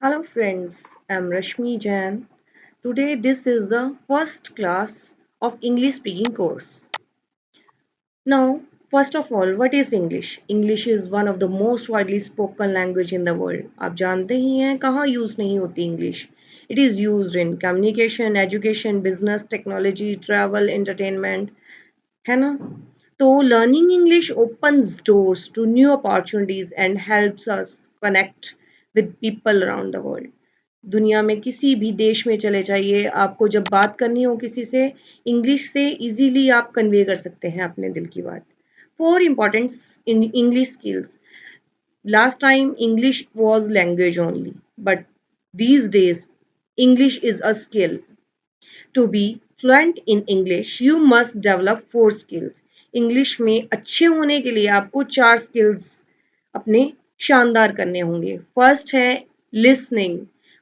Hello friends, I'm Rashmi Jain. Today this is the first class of English speaking course. Now, first of all, what is English? English is one of the most widely spoken language in the world. आप जानते ही हैं कहाँ use नहीं होती English. It is used in communication, education, business, technology, travel, entertainment. है ना? तो learning English opens doors to new opportunities and helps us connect with people around the world. दुनिया में किसी भी देश में चले जाइए, आपको जब बात करनी हो किसी से, इंग्लिश से इजीली आप कन्वे कर सकते हैं अपने दिल की बात। Four important English skills. Last time English was language only, but these days English is a skill. To be fluent in English you must develop four skills. English में अच्छे होने के लिए आपको चार स्किल्स अपने शानदार करने होंगे। फर्स्ट है लिसनिंग,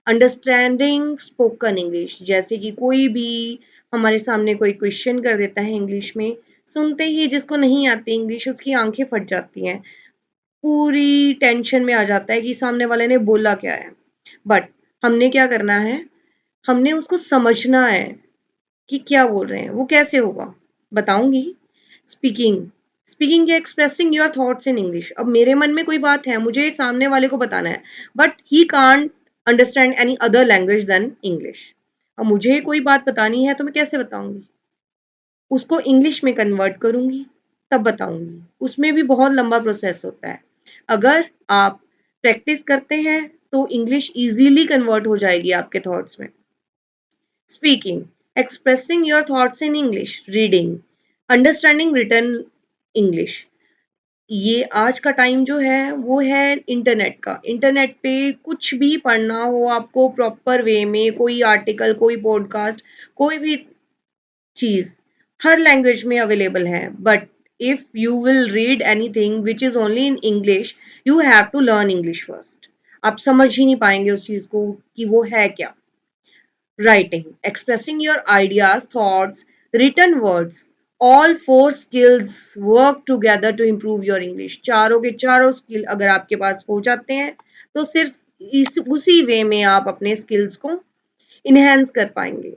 अंडरस्टैंडिंग स्पोकन इंग्लिश। जैसे कि कोई भी हमारे सामने कोई क्वेश्चन कर देता है इंग्लिश में, सुनते ही जिसको नहीं आती इंग्लिश उसकी आंखें फट जाती हैं, पूरी टेंशन में आ जाता है कि सामने वाले ने बोला क्या है। बट हमने क्या करना है, हमने उसको समझना है कि क्या बोल रहे हैं, वो कैसे होगा बताऊंगी। स्पीकिंग, स्पीकिंग या expressing your thoughts in English. अब मेरे मन में कोई बात है, मुझे सामने वाले को बताना है, but he can't understand any other language than English. अब मुझे कोई बात बतानी है तो मैं कैसे बताऊंगी, उसको इंग्लिश में कन्वर्ट करूंगी तब बताऊंगी। उसमें भी बहुत लंबा प्रोसेस होता है। अगर आप प्रैक्टिस करते हैं तो इंग्लिश इजीली कन्वर्ट हो जाएगी आपके थॉट्स में। Speaking, expressing your thoughts in English, reading, understanding written English। ये आज का टाइम जो है वो है इंटरनेट का। इंटरनेट पे कुछ भी पढ़ना हो आपको प्रॉपर वे में, कोई आर्टिकल, कोई पॉडकास्ट, कोई भी चीज हर लैंग्वेज में अवेलेबल है। But if you will read anything which is only in English, you have to learn English first. आप समझ ही नहीं पाएंगे उस चीज को कि वो है क्या। Writing, expressing your ideas, thoughts, written words, all four skills work together to improve your English। चारों के चारों स्किल अगर आपके पास हो जाते हैं तो सिर्फ इस उसी वे में आप अपने स्किल्स को इनहेंस कर पाएंगे।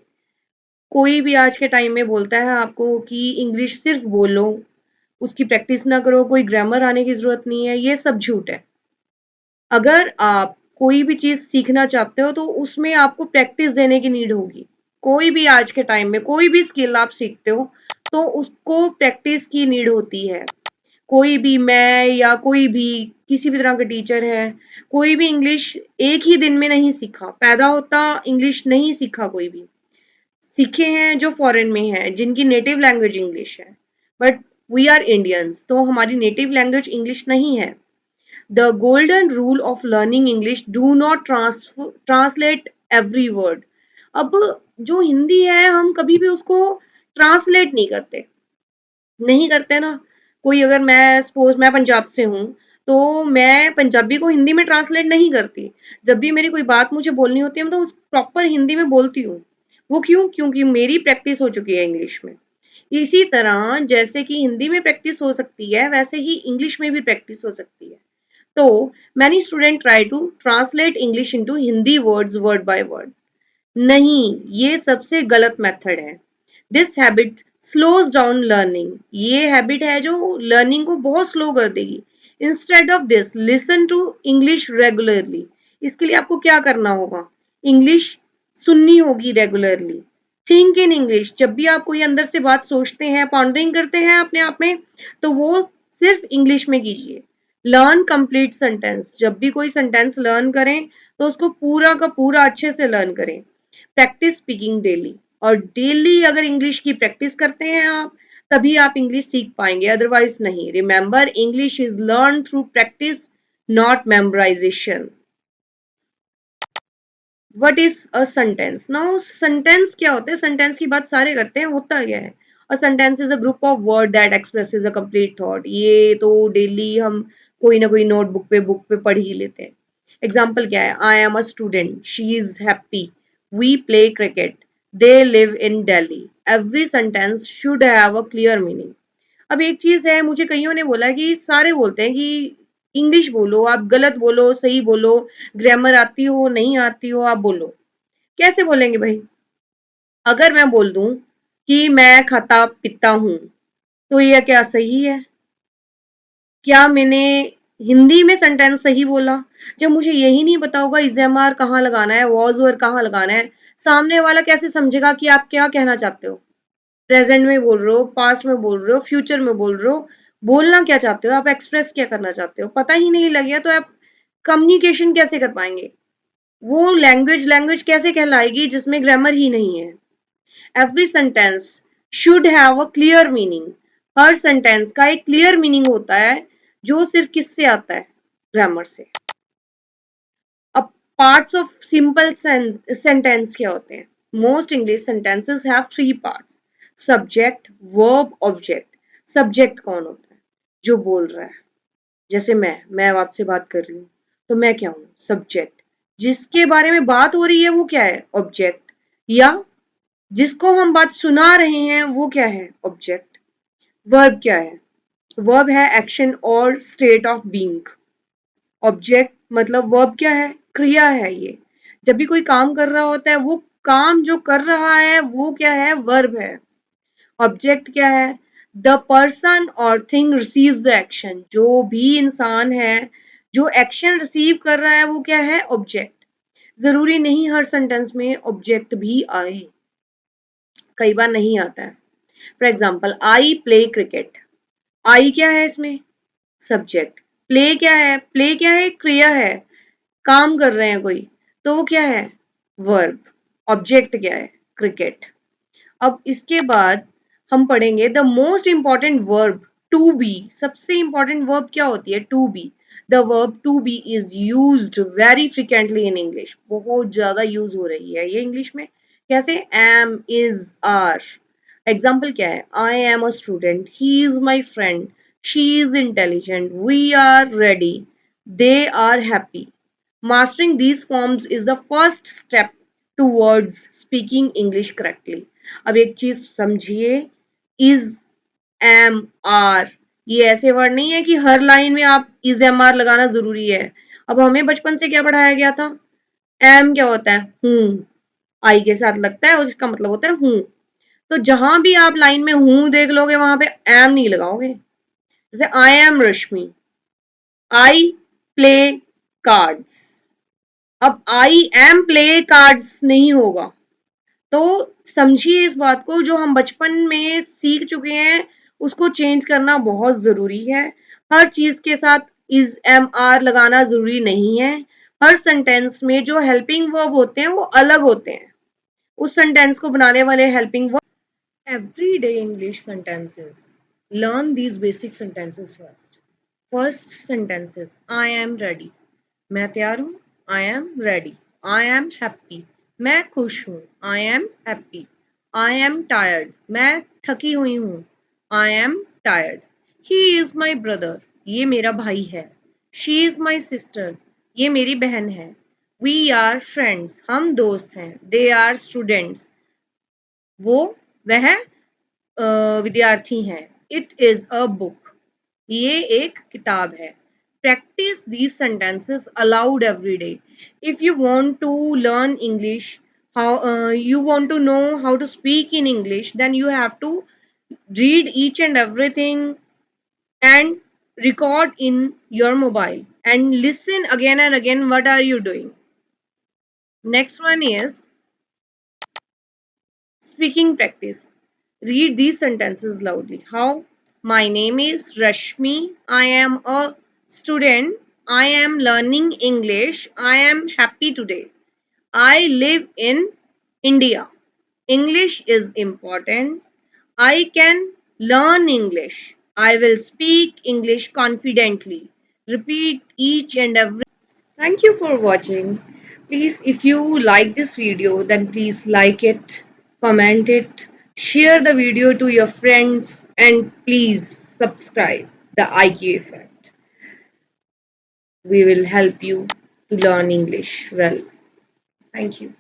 कोई भी आज के टाइम में बोलता है आपको कि इंग्लिश सिर्फ बोलो, उसकी प्रैक्टिस ना करो, कोई ग्रामर आने की जरूरत नहीं है, ये सब झूठ है। अगर आप कोई भी चीज सीखना चाहते हो तो उसमें आपको प्रैक्टिस देने की नीड होगी। कोई भी आज के टाइम में कोई भी स्किल आप सीखते हो तो उसको प्रैक्टिस की नीड होती है। कोई भी, मैं या कोई भी किसी भी तरह का टीचर है, कोई भी इंग्लिश एक ही दिन में नहीं सीखा, पैदा होता इंग्लिश नहीं सीखा। कोई भी सीखे हैं जो फॉरेन में हैं, जिनकी नेटिव लैंग्वेज इंग्लिश है। बट वी आर इंडियंस तो हमारी नेटिव लैंग्वेज इंग्लिश नहीं है। The golden rule of learning English: do not translate every word। अब जो हिंदी है हम कभी भी उसको ट्रांसलेट नहीं करते ना। कोई, अगर मैं सपोज मैं पंजाब से हूँ तो मैं पंजाबी को हिंदी में ट्रांसलेट नहीं करती। जब भी मेरी कोई बात मुझे बोलनी होती है मैं तो उस प्रॉपर हिंदी में बोलती हूँ। वो क्यों? क्योंकि मेरी प्रैक्टिस हो चुकी है इंग्लिश में। इसी तरह जैसे कि हिंदी में प्रैक्टिस हो सकती है वैसे ही इंग्लिश में भी प्रैक्टिस हो सकती है। तो many students try to translate English into Hindi words word by word। नहीं, ये सबसे गलत मेथड है। This habit slows down learning. ये हैबिट है जो लर्निंग को बहुत स्लो कर देगी। Instead of this listen to English regularly. इसके लिए आपको क्या करना होगा, इंग्लिश सुननी होगी रेगुलरली। Think in English. जब भी आप कोई अंदर से बात सोचते हैं, पॉन्डरिंग करते हैं अपने आप में, तो वो सिर्फ इंग्लिश में कीजिए। Learn complete sentence. जब भी कोई सेंटेंस लर्न करें तो उसको पूरा का पूरा अच्छे से लर्न करें। Practice speaking daily. और डेली अगर इंग्लिश की प्रैक्टिस करते हैं आप, तभी आप इंग्लिश सीख पाएंगे, अदरवाइज नहीं। Remember, English is learn through practice, not memorisation. What is a sentence? Now sentence क्या होता है? सेंटेंस की बात सारे करते हैं, होता क्या है? A sentence is a group of word that expresses a complete thought. ये तो डेली हम कोई ना कोई नोटबुक पे, बुक पे पढ़ ही लेते हैं। एग्जाम्पल क्या है? I am a student, she is happy, we play cricket, they live in Delhi. Every sentence should have a clear meaning. अब एक चीज है, मुझे कईयों ने बोला कि सारे बोलते हैं कि इंग्लिश बोलो, आप गलत बोलो, सही बोलो, ग्रामर आती हो, नहीं आती हो, आप बोलो। कैसे बोलेंगे भाई? अगर मैं बोल दूं कि मैं खाता पीता हूं, तो यह क्या सही है? क्या मैंने हिंदी में सेंटेंस सही बोला? जब मुझे यही नहीं पता होगा इजेमार कहाँ लगाना है, वॉज वर कहाँ लगाना है, सामने वाला कैसे समझेगा कि आप क्या कहना चाहते हो? प्रेजेंट में बोल रहे हो, पास्ट में बोल रहे हो, फ्यूचर में बोल रहे हो, बोलना क्या चाहते हो, आप एक्सप्रेस क्या करना चाहते हो, पता ही नहीं लगे तो आप कम्युनिकेशन कैसे कर पाएंगे? वो लैंग्वेज लैंग्वेज कैसे कहलाएगी जिसमें ग्रामर ही नहीं है? Every sentence should have a clear meaning. Her sentence का एक क्लियर मीनिंग होता है, जो सिर्फ किससे आता है? ग्रामर से। अब पार्ट्स ऑफ सिंपल सेंटेंस क्या होते हैं? Most English sentences have three parts: subject, verb, object. Subject कौन होता है? जो बोल रहा है। जैसे मैं आपसे बात कर रही हूँ, तो मैं क्या हूँ? सब्जेक्ट। जिसके बारे में बात हो रही है वो क्या है? ऑब्जेक्ट। या जिसको हम बात सुना रहे हैं वो क्या है? ऑब्जेक्ट। वर्ब क्या है? वर्ब है एक्शन और स्टेट ऑफ बीइंग। ऑब्जेक्ट मतलब वर्ब क्या है? क्रिया है ये। जब भी कोई काम कर रहा होता है, वो काम जो कर रहा है वो क्या है? वर्ब है। ऑब्जेक्ट क्या है? द पर्सन और थिंग रिसीव्स द एक्शन। जो भी इंसान है जो एक्शन रिसीव कर रहा है वो क्या है? ऑब्जेक्ट। जरूरी नहीं हर सेंटेंस में ऑब्जेक्ट भी आए, कई बार नहीं आता है। For example, I play cricket. I क्या है इसमें? सब्जेक्ट। प्ले क्या है? प्ले क्या है? क्रिया है, काम कर रहे हैं कोई, तो वो क्या है? वर्ब। ऑब्जेक्ट क्या है? क्रिकेट। अब इसके बाद हम पढ़ेंगे the most important verb, to be. सबसे इंपॉर्टेंट वर्ब क्या होती है? To be. The verb to be is used very frequently in English. बहुत ज्यादा यूज हो रही है ये इंग्लिश में। कैसे? M, is, are. एग्जाम्पल क्या है? I am a student, he is my friend, she is intelligent, we are ready, they are happy. Mastering these forms is the first step towards speaking English correctly. अब एक चीज समझिए, is, am, are, ये ऐसे word नहीं है कि हर line में आप is, am, are लगाना जरूरी है। अब हमें बचपन से क्या पढ़ाया गया था? am क्या होता है? हूँ। आई के साथ लगता है और इसका मतलब होता है हूँ। तो जहां भी आप लाइन में हूँ देख लोगे वहां पे am नहीं लगाओगे। जैसे I am Rashmi, I play cards. अब आई एम प्ले कार्ड्स नहीं होगा। तो समझिए इस बात को, जो हम बचपन में सीख चुके हैं उसको चेंज करना बहुत जरूरी है। हर चीज के साथ इज, एम, आर लगाना जरूरी नहीं है। हर सेंटेंस में जो हेल्पिंग वर्ब होते हैं वो अलग होते हैं। उस सेंटेंस को बनाने वाले helping verb. Everyday English sentences. Learn these basic sentences first. First sentences: I am ready. मैं तैयार हूँ. I am ready. I am happy. मैं खुश हूँ. I am happy. I am tired. मैं थकी हुई हूँ. I am tired. He is my brother. ये मेरा भाई है. She is my sister. ये मेरी बहन है. We are friends. हम दोस्त हैं. They are students. वो वह विद्यार्थी हैं। It is a book. ये एक किताब है। Practice these sentences aloud every day. If you want to learn English, how you want to know how to speak in English, then you have to read each and everything and record in your mobile and listen again and again what are you doing. Next one is speaking practice. Read these sentences loudly. How? My name is Rashmi. I am a student. I am learning English. I am happy today. I live in India. English is important. I can learn English. I will speak English confidently. Repeat each and every. Thank you for watching. Please, if you like this video, then please like it, comment it, share the video to your friends, and please subscribe the IQ Effect. We will help you to learn English well. Thank you.